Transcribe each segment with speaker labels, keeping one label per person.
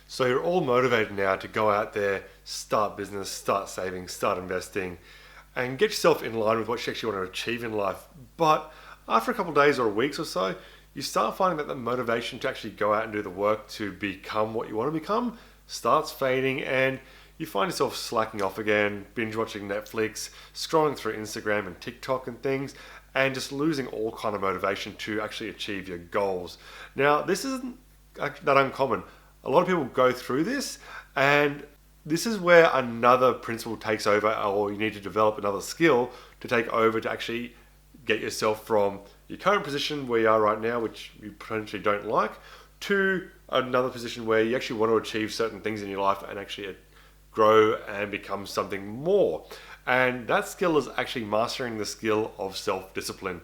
Speaker 1: So you're all motivated now to go out there, start business, start saving, start investing, and get yourself in line with what you actually want to achieve in life. But after a couple of days or weeks or so, you start finding that the motivation to actually go out and do the work to become what you want to become starts fading, and you find yourself slacking off again, binge watching Netflix, scrolling through Instagram and TikTok and things, and just losing all kind of motivation to actually achieve your goals. Now, this isn't that uncommon. A lot of people go through this, and this is where another principle takes over, or you need to develop another skill to take over to actually get yourself from your current position where you are right now, which you potentially don't like, to another position where you actually want to achieve certain things in your life and actually grow and become something more. And that skill is actually mastering the skill of self-discipline.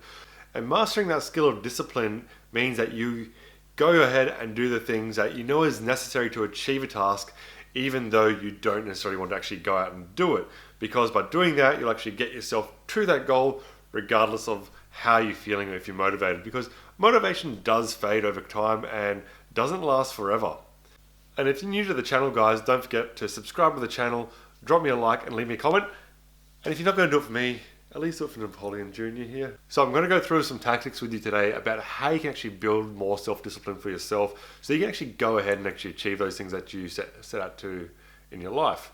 Speaker 1: And mastering that skill of discipline means that you go ahead and do the things that you know is necessary to achieve a task, even though you don't necessarily want to actually go out and do it. Because by doing that, you'll actually get yourself to that goal regardless of how you're feeling or if you're motivated. Because motivation does fade over time and doesn't last forever. And if you're new to the channel, guys, don't forget to subscribe to the channel, drop me a like and leave me a comment. And if you're not going to do it for me, at least do it for Napoleon Jr. here. So I'm going to go through some tactics with you today about how you can actually build more self-discipline for yourself so you can actually go ahead and actually achieve those things that you set out to in your life.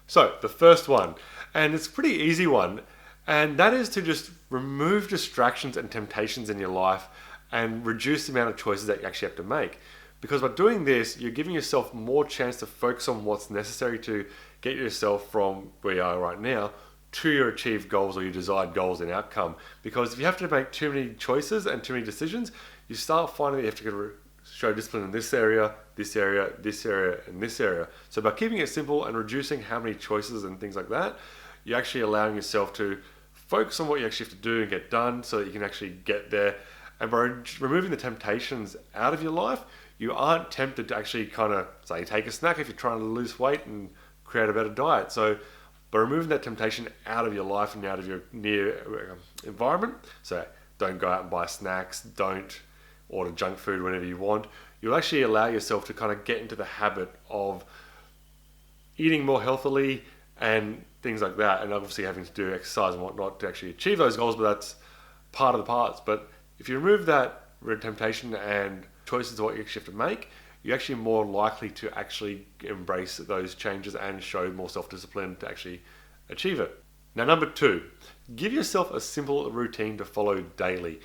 Speaker 1: So the first one, and it's a pretty easy one, and that is to just remove distractions and temptations in your life and reduce the amount of choices that you actually have to make. Because by doing this, you're giving yourself more chance to focus on what's necessary to get yourself from where you are right now to your achieved goals or your desired goals and outcome. Because if you have to make too many choices and too many decisions, you start finding that you have to show discipline in this area, this area, this area, and this area. So by keeping it simple and reducing how many choices and things like that, you're actually allowing yourself to focus on what you actually have to do and get done so that you can actually get there. And by removing the temptations out of your life, you aren't tempted to actually kind of, say, take a snack if you're trying to lose weight and create a better diet. So by removing that temptation out of your life and out of your near environment, so don't go out and buy snacks, don't order junk food whenever you want, you'll actually allow yourself to kind of get into the habit of eating more healthily and things like that, and obviously having to do exercise and whatnot to actually achieve those goals, but that's part of the parts. But if you remove that temptation and choices of what you actually have to make, you're actually more likely to actually embrace those changes and show more self-discipline to actually achieve it. Now, number 2, give yourself a simple routine to follow daily.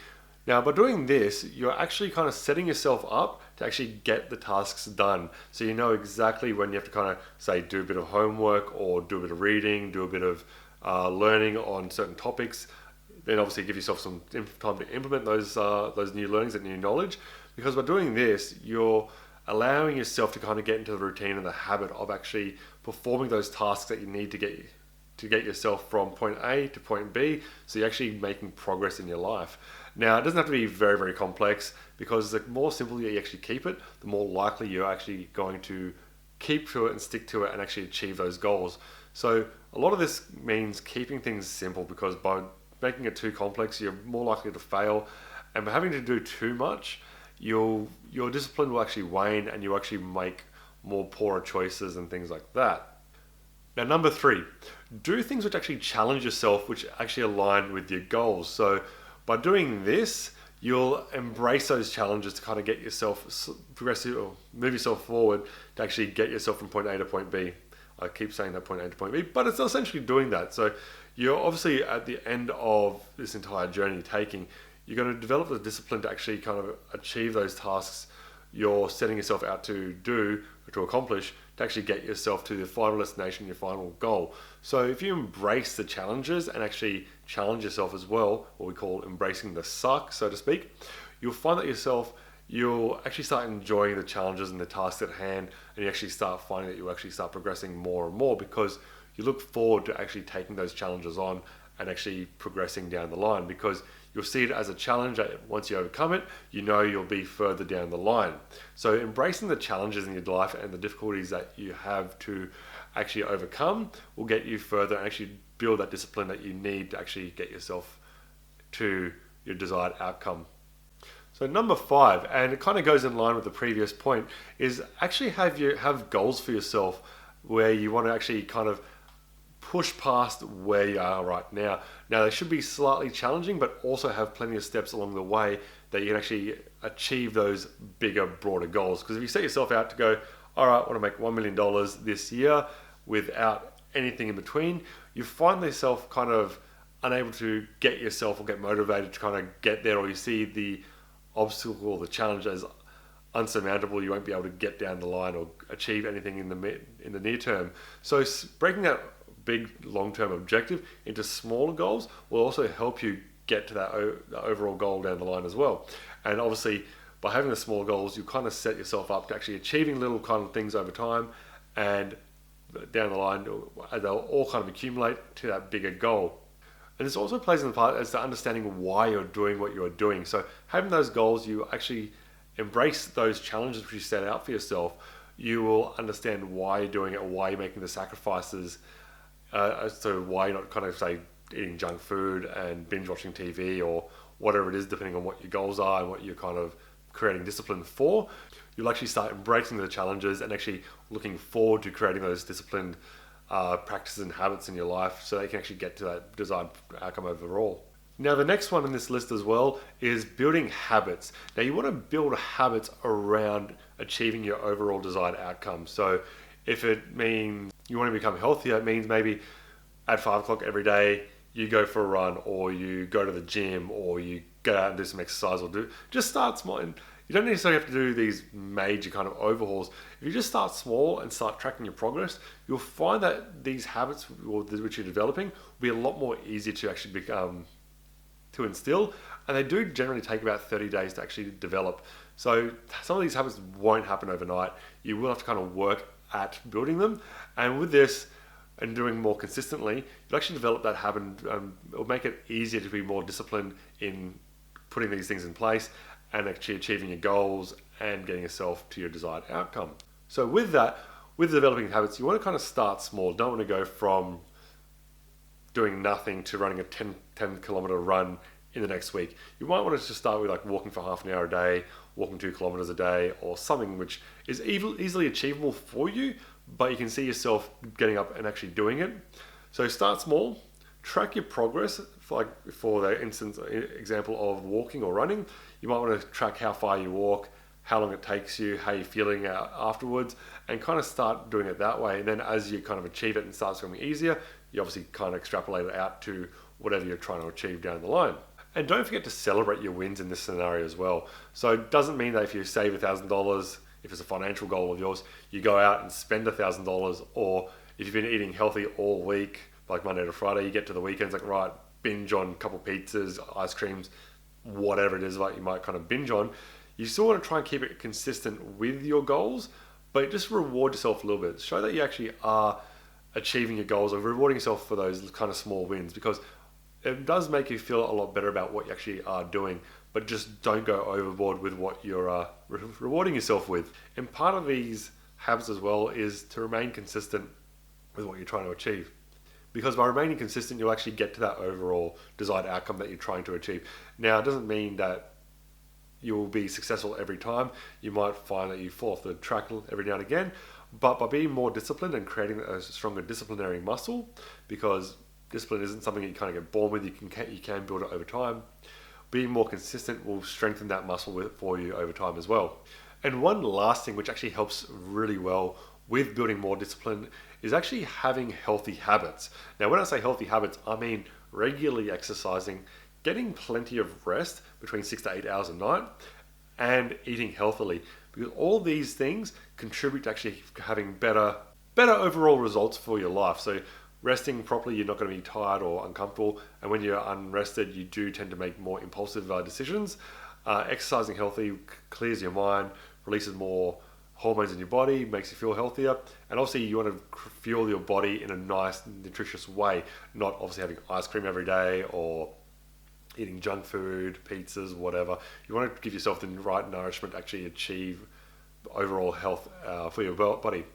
Speaker 1: Now, by doing this, you're actually kind of setting yourself up to actually get the tasks done. So you know exactly when you have to kind of, say, do a bit of homework or do a bit of reading, do a bit of learning on certain topics. Then obviously give yourself some time to implement those new learnings and new knowledge. Because by doing this, you're allowing yourself to kind of get into the routine and the habit of actually performing those tasks that you need to get yourself from point A to point B. So you're actually making progress in your life. Now, it doesn't have to be very, very complex, because the more simple you actually keep it, the more likely you're actually going to keep to it and stick to it and actually achieve those goals. So a lot of this means keeping things simple, because by making it too complex, you're more likely to fail. And by having to do too much, your discipline will actually wane and you'll actually make more poorer choices and things like that. Now, number 3, do things which actually challenge yourself, which actually align with your goals. So by doing this, you'll embrace those challenges to kind of get yourself progressive or move yourself forward to actually get yourself from point A to point B. I keep saying that point A to point B, but it's essentially doing that. So you're obviously at the end of this entire journey you're taking, you're going to develop the discipline to actually kind of achieve those tasks you're setting yourself out to do or to accomplish, to actually get yourself to the final destination, your final goal. So if you embrace the challenges and actually challenge yourself as well, what we call embracing the suck, so to speak, you'll find that you'll actually start enjoying the challenges and the tasks at hand, and you actually start finding that you actually start progressing more and more, because you look forward to actually taking those challenges on and actually progressing down the line, because you'll see it as a challenge that once you overcome it, you know you'll be further down the line. So embracing the challenges in your life and the difficulties that you have to actually overcome will get you further and actually build that discipline that you need to actually get yourself to your desired outcome. So So number 5, and it kind of goes in line with the previous point, is actually have goals for yourself where you want to actually kind of push past where you are right now. Now they should be slightly challenging, but also have plenty of steps along the way that you can actually achieve those bigger, broader goals. Because if you set yourself out to go, all right, I want to make $1 million this year without anything in between, you find yourself kind of unable to get yourself or get motivated to kind of get there, or you see the obstacle or the challenge as unsurmountable. You won't be able to get down the line or achieve anything in the near term. So breaking that big long-term objective into smaller goals will also help you get to that overall goal down the line as well. And obviously by having the small goals, you kind of set yourself up to actually achieving little kind of things over time, and down the line they'll all kind of accumulate to that bigger goal. And this also plays in the part as to understanding why you're doing what you're doing. So having those goals, you actually embrace those challenges which you set out for yourself. You will understand why you're doing it, or why you're making the sacrifices, as to why you're not kind of, say, eating junk food and binge watching TV or whatever it is, depending on what your goals are and what you're kind of creating discipline for. You'll actually start embracing the challenges and actually looking forward to creating those disciplined practices and habits in your life so that you can actually get to that desired outcome overall. Now the next one in this list as well is building habits. Now you want to build habits around achieving your overall desired outcome. So if it means you want to become healthier, it means maybe at 5 o'clock every day you go for a run, or you go to the gym, or you go out and do some exercise, or just start small. And you don't necessarily have to do these major kind of overhauls. If you just start small and start tracking your progress, you'll find that these habits which you're developing will be a lot more easier to actually become, to instill, and they do generally take about 30 days to actually develop. So some of these habits won't happen overnight. You will have to kind of work at building them, and with this and doing more consistently, you'll actually develop that habit. It'll make it easier to be more disciplined in putting these things in place and actually achieving your goals and getting yourself to your desired outcome. So with that, with developing habits, you want to kind of start small. Don't want to go from doing nothing to running a 10 kilometer run in the next week. You might want to just start with like walking for half an hour a day, walking 2 kilometers a day, or something which is easily achievable for you, but you can see yourself getting up and actually doing it. So start small, track your progress. For the example of walking or running, you might want to track how far you walk, how long it takes you, how you're feeling afterwards, and kind of start doing it that way. And then as you kind of achieve it and starts becoming easier, you obviously kind of extrapolate it out to whatever you're trying to achieve down the line. And don't forget to celebrate your wins in this scenario as well. So it doesn't mean that if you save $1,000, if it's a financial goal of yours, you go out and spend $1,000, or if you've been eating healthy all week, like Monday to Friday, you get to the weekends, like, right, binge on a couple pizzas, ice creams, whatever it is like you might kind of binge on. You still want to try and keep it consistent with your goals, but just reward yourself a little bit. Show that you actually are achieving your goals, or rewarding yourself for those kind of small wins, because it does make you feel a lot better about what you actually are doing. But just don't go overboard with what you're rewarding yourself with. And part of these habits as well is to remain consistent with what you're trying to achieve. Because by remaining consistent, you'll actually get to that overall desired outcome that you're trying to achieve. Now, it doesn't mean that you will be successful every time. You might find that you fall off the track every now and again, but by being more disciplined and creating a stronger disciplinary muscle, because discipline isn't something you kind of get born with, you can build it over time. Being more consistent will strengthen that muscle for you over time as well. And one last thing which actually helps really well with building more discipline is actually having healthy habits. Now, when I say healthy habits, I mean regularly exercising, getting plenty of rest between 6 to 8 hours a night, and eating healthily. Because all these things contribute to actually having better overall results for your life. So resting properly, you're not going to be tired or uncomfortable. And when you're unrested, you do tend to make more impulsive decisions. Exercising healthy clears your mind, releases more hormones in your body, makes you feel healthier. And obviously you want to fuel your body in a nice, nutritious way, not obviously having ice cream every day or eating junk food, pizzas, whatever. You want to give yourself the right nourishment to actually achieve overall health for your body.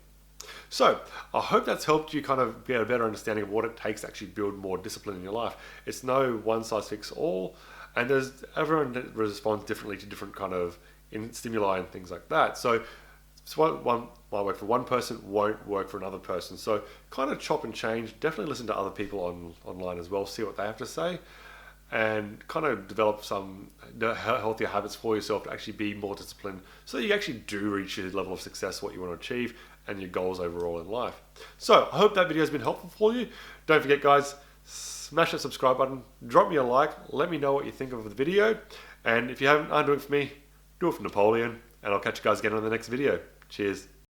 Speaker 1: So I hope that's helped you kind of get a better understanding of what it takes to actually build more discipline in your life. It's no one size fits all, And everyone responds differently to different kind of stimuli and things like that. So one might work for one person, won't work for another person. So kind of chop and change. Definitely listen to other people online as well, see what they have to say, and kind of develop some healthier habits for yourself to actually be more disciplined so that you actually do reach your level of success, what you want to achieve, and your goals overall in life. So I hope that video has been helpful for you. Don't forget, guys, smash that subscribe button, drop me a like, let me know what you think of the video, and if you aren't doing it for me, do it for Napoleon, and I'll catch you guys again on the next video. Cheers.